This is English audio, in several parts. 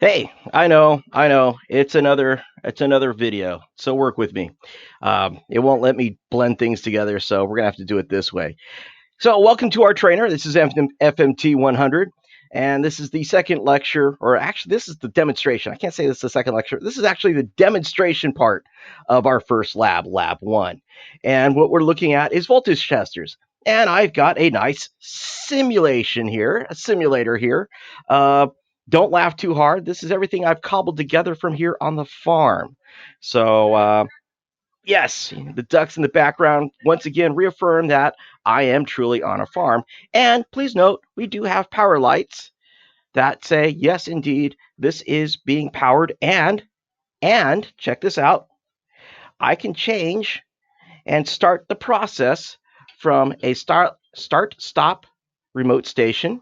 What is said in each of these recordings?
Hey, I know. It's another video. So work with me. It won't let me blend things together, so we're gonna have to do it this way. So welcome to our trainer. This is FMT100, and this is the second lecture, or actually, this is the demonstration. I can't say this is the second lecture. This is actually the demonstration part of our first lab, Lab 1. And what we're looking at is voltage testers. And I've got a nice simulation here, a simulator here. Uh, don't laugh too hard. This is everything I've cobbled together from here on the farm. So, yes, the ducks in the background once again reaffirm that I am truly on a farm. And please note, we do have power lights that say, yes, indeed, this is being powered. And check this out, I can change and start the process from a stop remote station.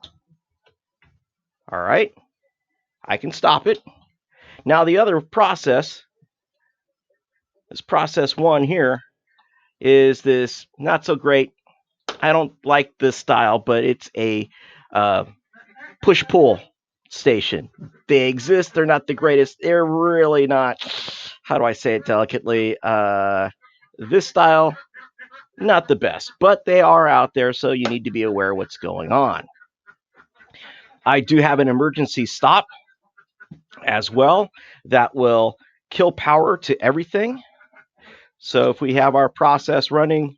All right, I can stop it. Now the other process, this process one here, is this not so great. I don't like this style, but it's a uh, push pull station. They exist. They're not the greatest. They're really not. How do I say it delicately? This style, not the best, but they are out there, so you need to be aware of what's going on. I do have an emergency stop as well that will kill power to everything. So if we have our process running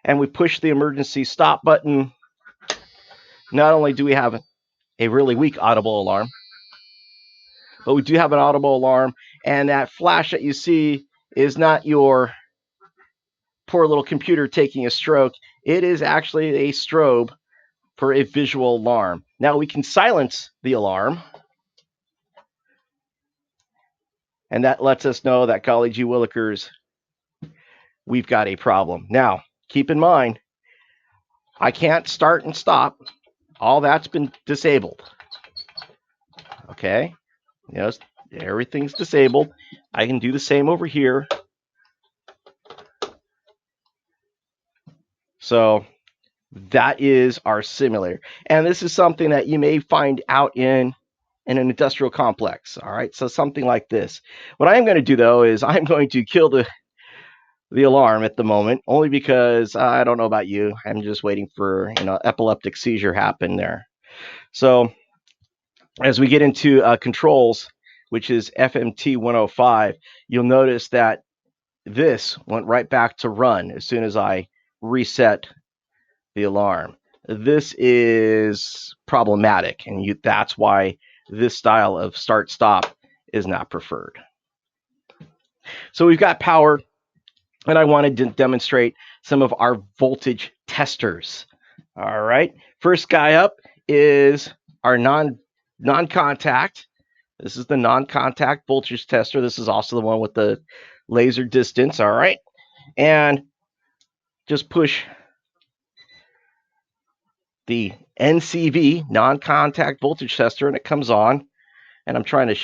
and we push the emergency stop button, not only do we have a really weak audible alarm, but we do have an audible alarm, and that flash that you see is not your poor little computer taking a stroke. It is actually a strobe for a visual alarm. Now we can silence the alarm, and that lets us know that, golly gee willikers, we've got a problem. Now, keep in mind, I can't start and stop. All that's been disabled. Okay? Yes, everything's disabled. I can do the same over here. So that is our simulator. And this is something that you may find out in an industrial complex. All right, so something like this. What I am going to do, though, is I'm going to kill the alarm at the moment, only because I don't know about you. I'm just waiting for epileptic seizure happen there. So as we get into controls, which is FMT 105, you'll notice that this went right back to run as soon as I reset the alarm. This is problematic, and that's why this style of start-stop is not preferred. So we've got power, and I wanted to demonstrate some of our voltage testers. All right, first guy up is our non-contact. This is the non-contact voltage tester. This is also the one with the laser distance. All right, and just push the NCV, non-contact voltage tester, and it comes on. And I'm trying to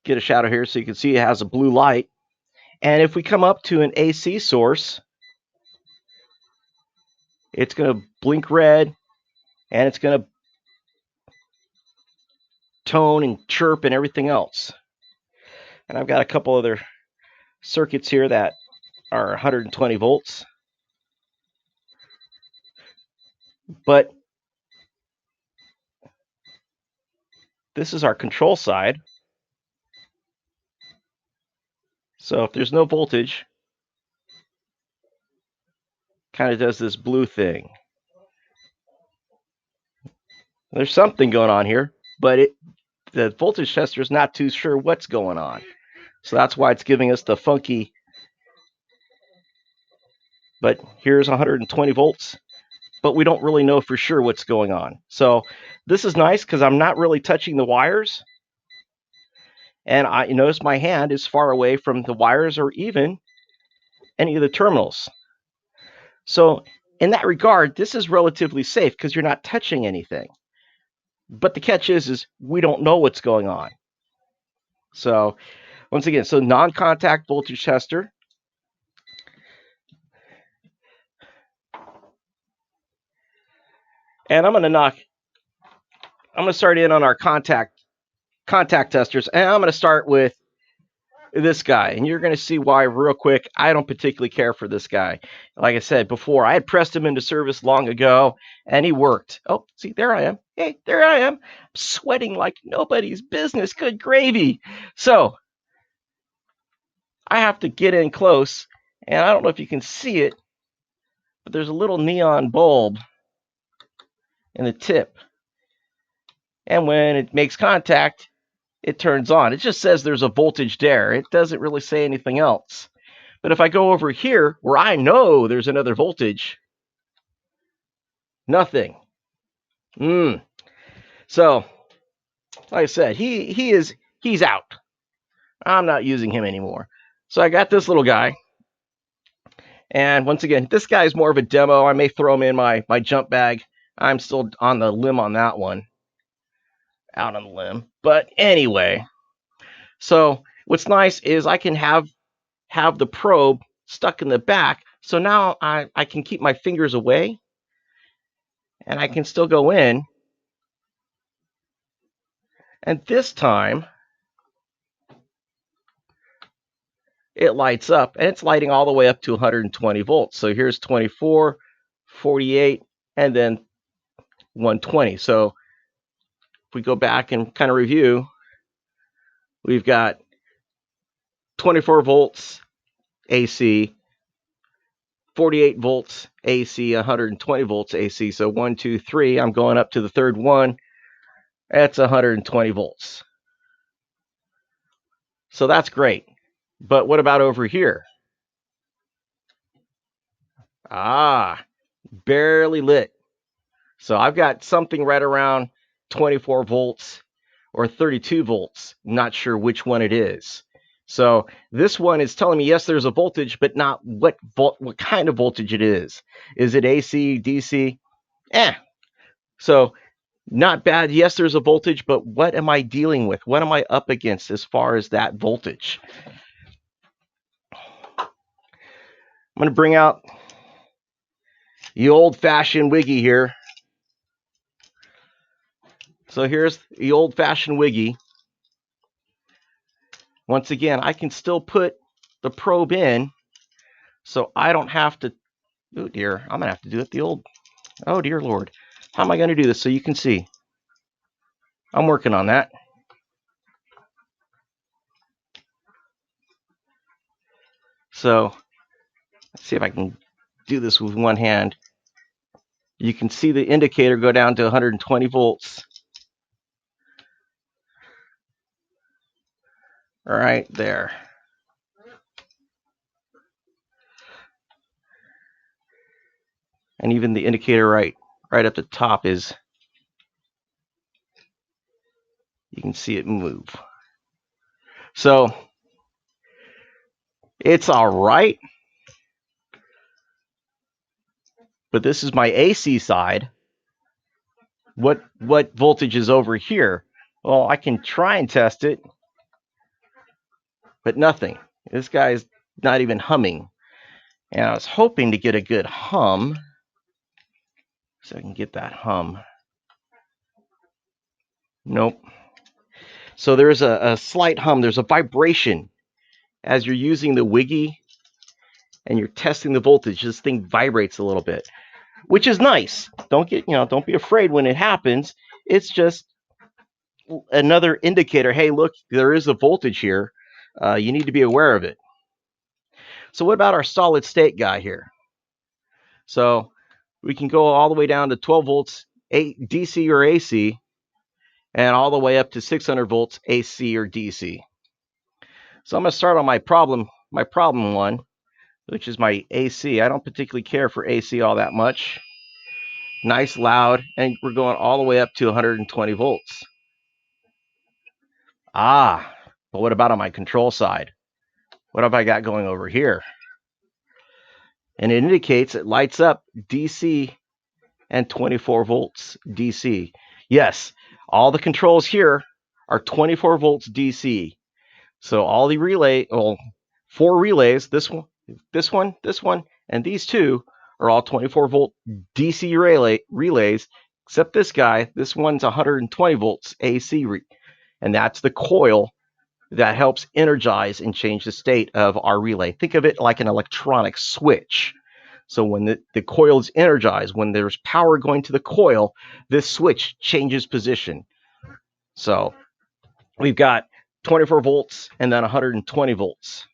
get a shadow here so you can see it has a blue light. And if we come up to an AC source, it's going to blink red, and it's going to tone and chirp and everything else. And I've got a couple other circuits here that are 120 volts. But this is our control side. So if there's no voltage, kind of does this blue thing. There's something going on here, but the voltage tester is not too sure what's going on. So that's why it's giving us the funky. But here's 120 volts, but we don't really know for sure what's going on. So this is nice because I'm not really touching the wires. And I notice my hand is far away from the wires or even any of the terminals. So in that regard, this is relatively safe because you're not touching anything. But the catch is we don't know what's going on. So once again, so non-contact voltage tester. And I'm going to knock I'm going to start in on our contact testers, and I'm going to start with this guy, and you're going to see why real quick. I don't particularly care for this guy. Like I said before, I had pressed him into service long ago, and he worked. Oh, see, there I am. Hey, there I am, sweating like nobody's business. Good gravy. So I have to get in close, and I don't know if you can see it, but there's a little neon bulb in the tip, and when it makes contact, it turns on. It just says there's a voltage there. It doesn't really say anything else. But if I go over here where I know there's another voltage, nothing. So, like I said, he's out. I'm not using him anymore. So I got this little guy. And once again, this guy's more of a demo. I may throw him in my jump bag. I'm still on the limb on that one. Out on the limb. But anyway, so what's nice is I can have the probe stuck in the back. So now I can keep my fingers away, and I can still go in. And this time, it lights up, and it's lighting all the way up to 120 volts. So here's 24, 48, and then 120. So if we go back and kind of review, we've got 24 volts AC, 48 volts AC, 120 volts AC. So 1, 2, 3. I'm going up to the third one. That's 120 volts. So that's great. But what about over here? Barely lit. So I've got something right around 24 volts or 32 volts. Not sure which one it is. So this one is telling me, yes, there's a voltage, but not what kind of voltage it is. Is it AC, DC? So not bad. Yes, there's a voltage, but what am I dealing with? What am I up against as far as that voltage? I'm going to bring out the old-fashioned wiggy here. So here's the old-fashioned wiggy. Once again, I can still put the probe in, so I don't have to. Oh dear, I'm going to have to do it the old. Oh dear Lord. How am I going to do this so you can see? I'm working on that. So let's see if I can do this with one hand. You can see the indicator go down to 120 volts. Right there. And even the indicator right up the top is, you can see it move. So it's all right. But this is my AC side. What voltage is over here? Well, I can try and test it, but nothing. This guy's not even humming. And I was hoping to get a good hum, so I can get that hum. Nope. So there's a slight hum. There's a vibration as you're using the wiggy and you're testing the voltage. This thing vibrates a little bit, which is nice. Don't be afraid when it happens. It's just another indicator. Hey, look, there is a voltage here. You need to be aware of it. So what about our solid state guy here? So we can go all the way down to 12 volts DC or AC, and all the way up to 600 volts AC or DC. So I'm going to start on my problem one, which is my AC. I don't particularly care for AC all that much. Nice, loud, and we're going all the way up to 120 volts. But what about on my control side? What have I got going over here? And it indicates, it lights up DC and 24 volts DC. Yes, all the controls here are 24 volts DC. So all the 4 relays, this one, and these two are all 24 volt DC relays, Except this guy, this one's 120 volts AC, and that's the coil that helps energize and change the state of our relay. Think of it like an electronic switch. So when the coil is energized, when there's power going to the coil, this switch changes position. So we've got 24 volts and then 120 volts.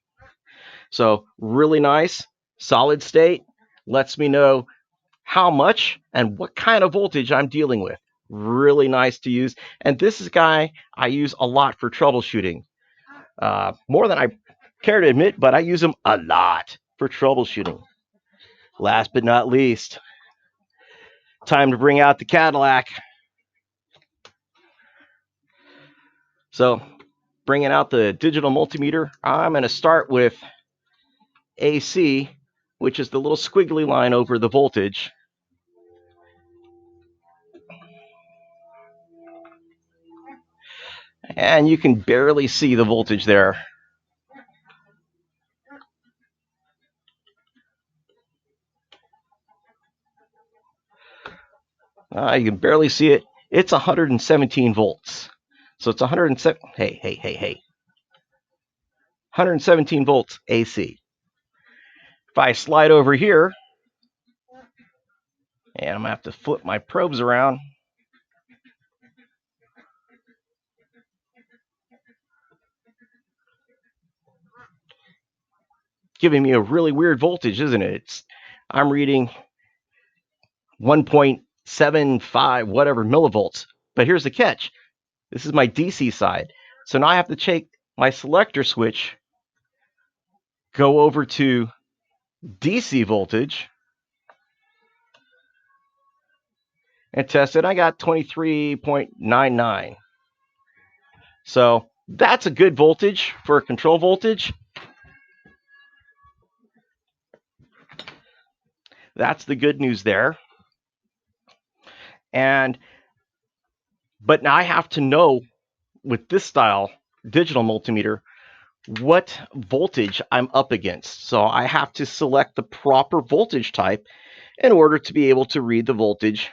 So really nice, solid state, lets me know how much and what kind of voltage I'm dealing with. Really nice to use. And this is a guy I use a lot for troubleshooting. More than I care to admit, but I use them a lot for troubleshooting. Last but not least, time to bring out the Cadillac. So bringing out the digital multimeter, I'm going to start with AC, which is the little squiggly line over the voltage. And you can barely see the voltage there. You can barely see it. It's 117 volts. So it's 107. Hey. 117 volts AC. If I slide over here, and I'm going to have to flip my probes around. Giving me a really weird voltage, isn't it? I'm reading 1.75 whatever millivolts. But here's the catch. This is my DC side. So now I have to take my selector switch, go over to DC voltage, and test it. I got 23.99. So that's a good voltage for a control voltage. That's the good news there. But now I have to know with this style digital multimeter what voltage I'm up against. So I have to select the proper voltage type in order to be able to read the voltage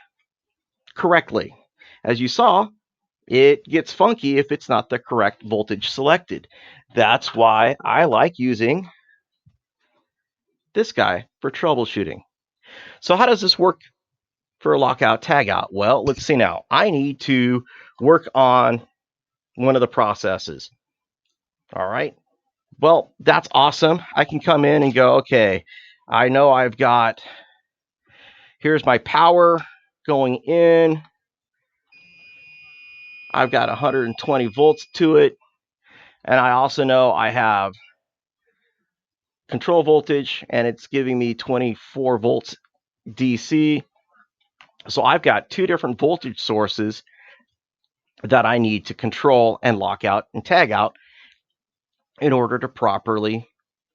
correctly. As you saw, it gets funky if it's not the correct voltage selected. That's why I like using this guy for troubleshooting. So how does this work for a lockout tagout? Well, let's see now. I need to work on one of the processes. All right. Well, that's awesome. I can come in and go, okay, I know I've got, here's my power going in. I've got 120 volts to it. And I also know I have control voltage and it's giving me 24 volts DC. So I've got two different voltage sources that I need to control and lock out and tag out in order to properly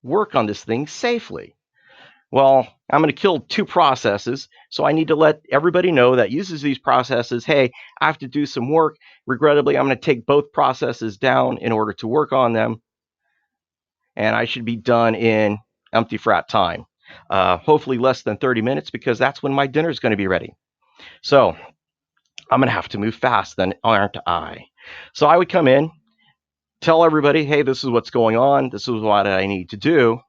work on this thing safely. Well, I'm going to kill two processes, so I need to let everybody know that uses these processes, hey, I have to do some work. Regrettably, I'm going to take both processes down in order to work on them, and I should be done in empty frat time. Hopefully less than 30 minutes, because that's when my dinner is going to be ready. So I'm going to have to move fast then, aren't I? So I would come in, tell everybody, hey, this is what's going on. This is what I need to do.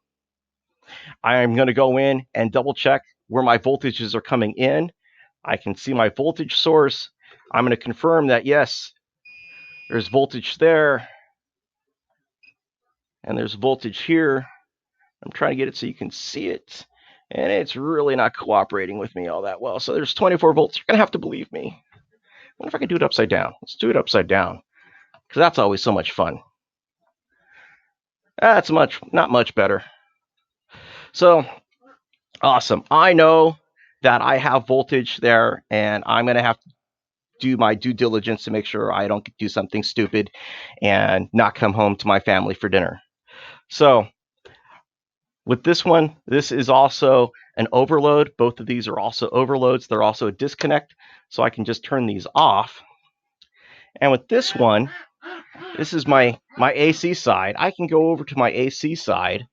I'm going to go in and double check where my voltages are coming in. I can see my voltage source. I'm going to confirm that, yes, there's voltage there. And there's voltage here. I'm trying to get it so you can see it. And it's really not cooperating with me all that well. So there's 24 volts. You're going to have to believe me. I wonder if I can do it upside down. Let's do it upside down, because that's always so much fun. That's not much better. So awesome. I know that I have voltage there, and I'm going to have to do my due diligence to make sure I don't do something stupid and not come home to my family for dinner. So with this one, this is also an overload. Both of these are also overloads. They're also a disconnect, so I can just turn these off. And with this one, this is my AC side. I can go over to my AC side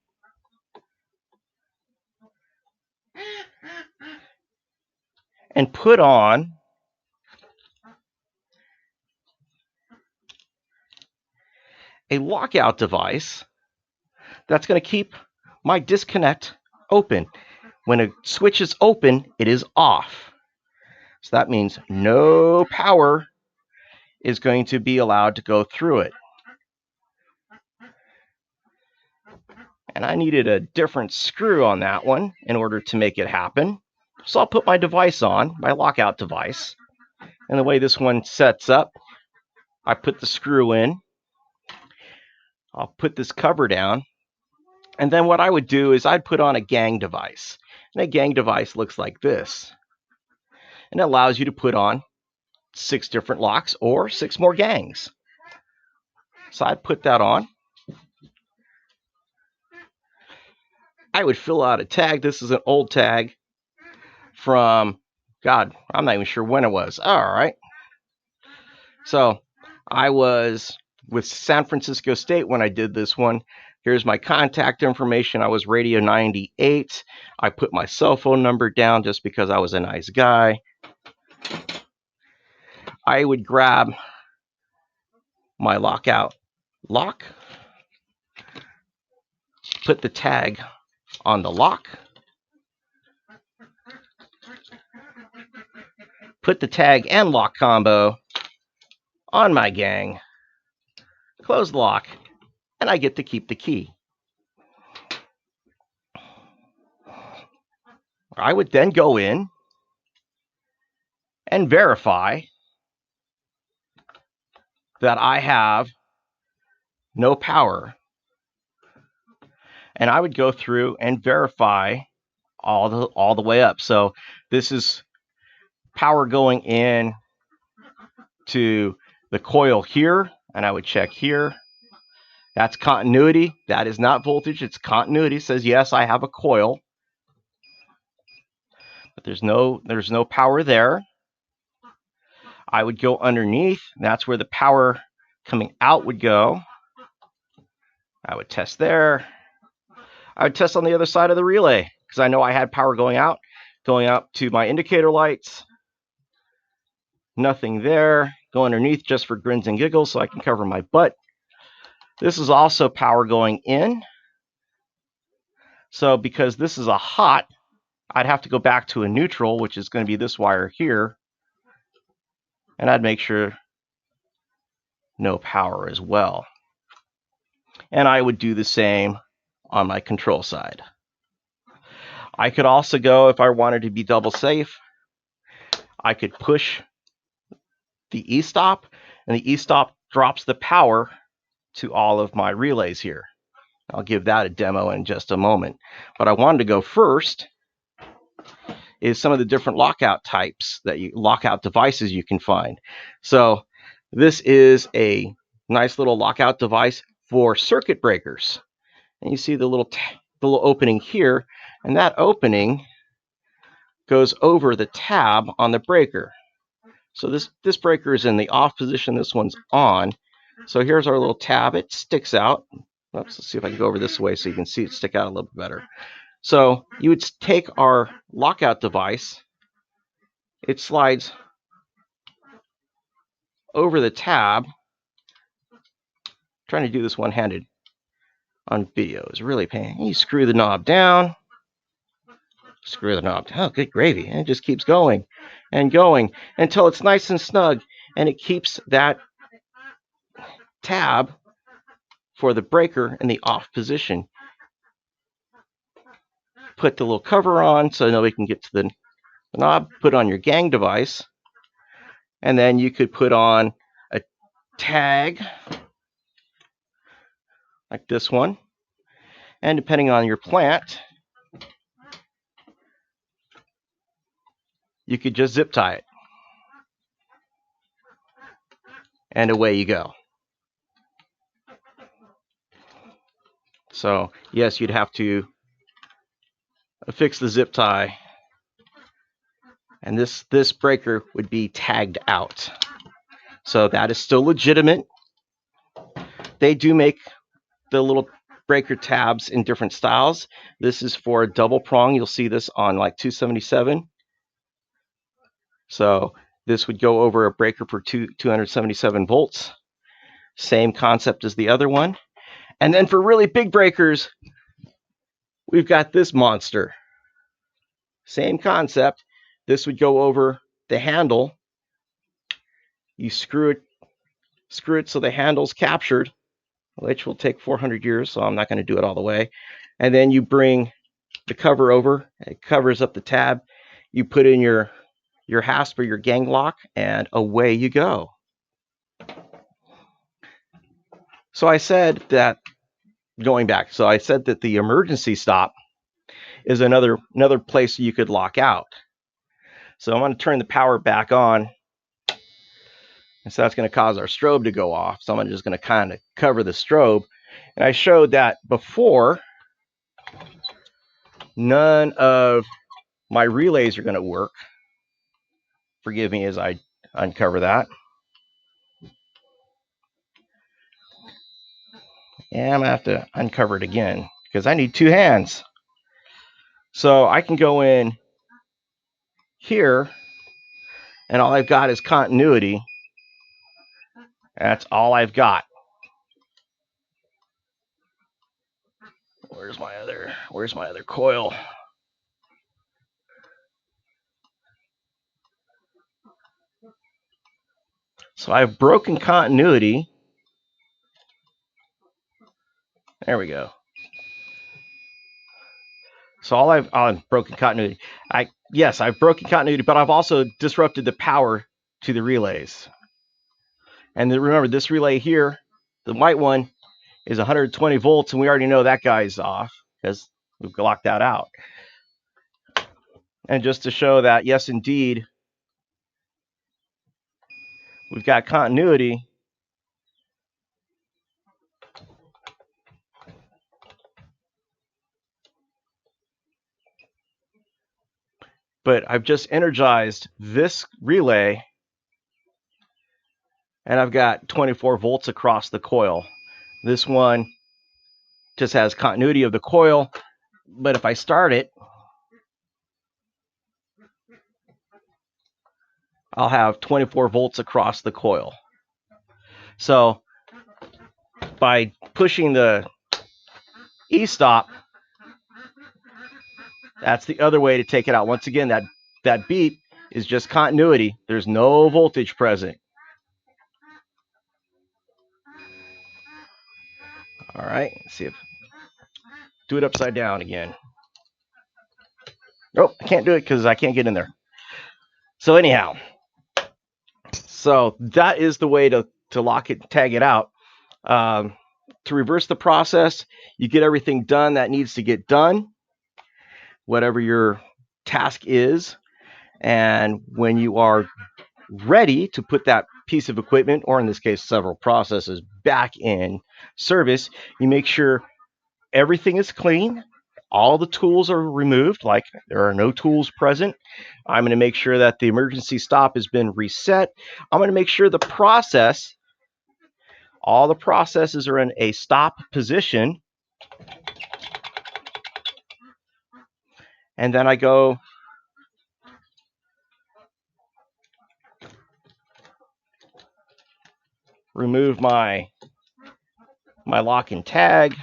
and put on a lockout device that's going to keep my disconnect open. When a switch is open, it is off. So that means no power is going to be allowed to go through it. And I needed a different screw on that one in order to make it happen. So I'll put my device on, my lockout device. And the way this one sets up, I put the screw in. I'll put this cover down. And then what I would do is I'd put on a gang device. And a gang device looks like this. And it allows you to put on 6 different locks or 6 more gangs. So I'd put that on. I would fill out a tag. This is an old tag from, God, I'm not even sure when it was. All right. So I was with San Francisco State when I did this one. Here's my contact information. I was Radio 98. I put my cell phone number down just because I was a nice guy. I would grab my lockout lock, put the tag on the lock, put the tag and lock combo on my gang, close the lock, and I get to keep the key. I would then go in and verify that I have no power. And I would go through and verify all the way up. So this is power going in to the coil here, and I would check here. That's continuity. That is not voltage, it's continuity. It says yes, I have a coil. But there's no power there. I would go underneath, and that's where the power coming out would go. I would test there. I would test on the other side of the relay because I know I had power going out to my indicator lights. Nothing there. Go underneath just for grins and giggles so I can cover my butt. This is also power going in. So because this is a hot, I'd have to go back to a neutral, which is going to be this wire here. And I'd make sure no power as well. And I would do the same on my control side. I could also go, if I wanted to be double safe, I could push the E-stop, and the E-stop drops the power to all of my relays here. I'll give that a demo in just a moment. But I wanted to go first is some of the different lockout types lockout devices you can find. So this is a nice little lockout device for circuit breakers. And you see the little opening here, and that opening goes over the tab on the breaker. So this breaker is in the off position, this one's on. So here's our little tab, it sticks out. Oops, let's see if I can go over this way so you can see it stick out a little bit better. So you would take our lockout device, it slides over the tab. I'm trying to do this one-handed on video is really pain. You screw the knob down, screw the knob down. Oh, good gravy. And it just keeps going and going until it's nice and snug, and it keeps that tab for the breaker in the off position. Put the little cover on so nobody can get to the knob. Put on your gang device, and then you could put on a tag like this one, and depending on your plant, you could just zip tie it, and away you go. So yes, you'd have to affix the zip tie, and this breaker would be tagged out. So that is still legitimate. They do make the little breaker tabs in different styles. This is for a double prong. You'll see this on like 277. So this would go over a breaker for 277 volts. Same concept as the other one. And then for really big breakers, we've got this monster. Same concept. This would go over the handle. You screw it so the handle's captured, which will take 400 years, so I'm not going to do it all the way. And then you bring the cover over. It covers up the tab. You put in your hasp or your gang lock, and away you go. So I said that, going back, so I said that the emergency stop is another place you could lock out. So I'm going to turn the power back on. And so that's going to cause our strobe to go off. So I'm just going to kind of cover the strobe. And I showed that before, none of my relays are going to work. Forgive me as I uncover that. And I'm going to have to uncover it again because I need 2 hands. So I can go in here, and all I've got is continuity. That's all I've got. Where's my other coil? So I've broken continuity. There we go. So I've broken continuity. Yes, I've broken continuity, but I've also disrupted the power to the relays. And then remember, this relay here, the white one, is 120 volts, and we already know that guy's off because we've locked that out. And just to show that, yes, indeed, we've got continuity. But I've just energized this relay, and I've got 24 volts across the coil. This one just has continuity of the coil, but if I start it, I'll have 24 volts across the coil. So by pushing the e-stop, that's the other way to take it out. Once again, that beep is just continuity. There's no voltage present. All right, let's see if do it upside down again. Nope, I can't do it because I can't get in there. So anyhow, so that is the way to lock it, tag it out. To reverse the process, you get everything done that needs to get done, whatever your task is. And when you are ready to put that piece of equipment, or in this case, several processes, back in service, you make sure everything is clean. All the tools are removed, like there are no tools present. I'm going to make sure that the emergency stop has been reset. I'm going to make sure all the processes are in a stop position. And then I go remove my lock and tag.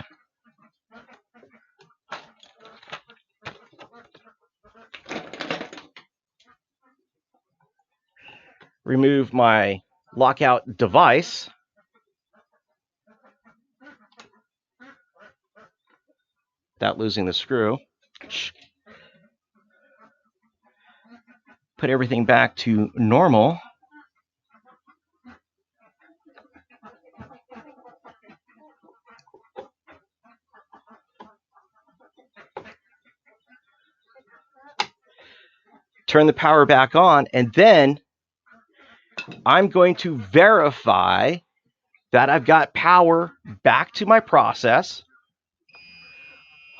Remove my lockout device. Without losing the screw. Put everything back to normal. Turn the power back on, and then I'm going to verify that I've got power back to my process.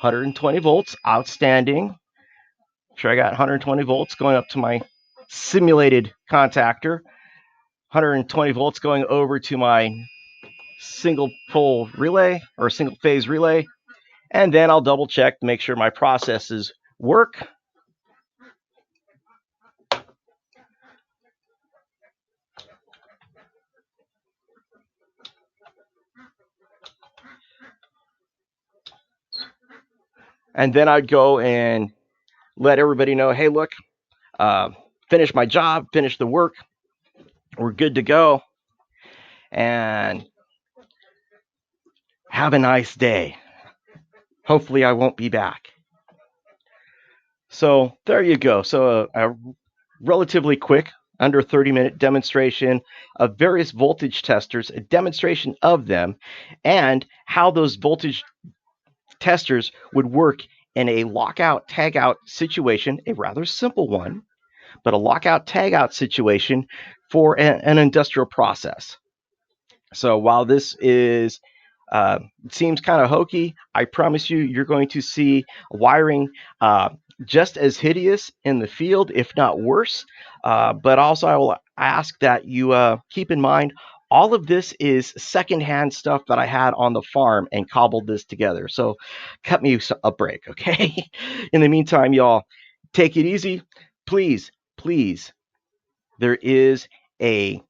120 volts, outstanding. Make sure I got 120 volts going up to my simulated contactor. 120 volts going over to my single pole relay or single phase relay. And then I'll double check to make sure my processes work. And then I'd go and let everybody know, hey, look, uh, finish my job, finish the work, we're good to go, and have a nice day. Hopefully, I won't be back. So there you go. So a relatively quick, under 30-minute demonstration of various voltage testers, a demonstration of them, and how those voltage testers would work in a lockout tagout situation, a rather simple one, but a lockout tagout situation for an industrial process. So while this is seems kind of hokey, I promise you, you're going to see wiring just as hideous in the field, if not worse. But also, I will ask that you keep in mind all of this is secondhand stuff that I had on the farm and cobbled this together. So cut me a break, okay? In the meantime, y'all, take it easy. Please, please, there is a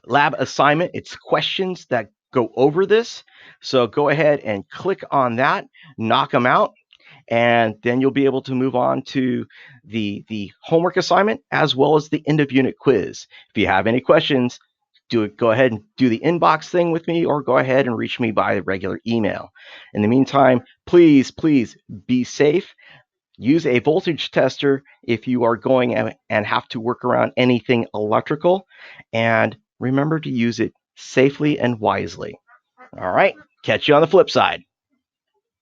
lab assignment. It's questions that go over this. So go ahead and click on that, knock them out, and then you'll be able to move on to the homework assignment as well as the end of unit quiz. If you have any questions, go ahead and do the inbox thing with me, or go ahead and reach me by the regular email. In the meantime, please, please be safe. Use a voltage tester if you are going and have to work around anything electrical. And remember to use it safely and wisely. All right, catch you on the flip side.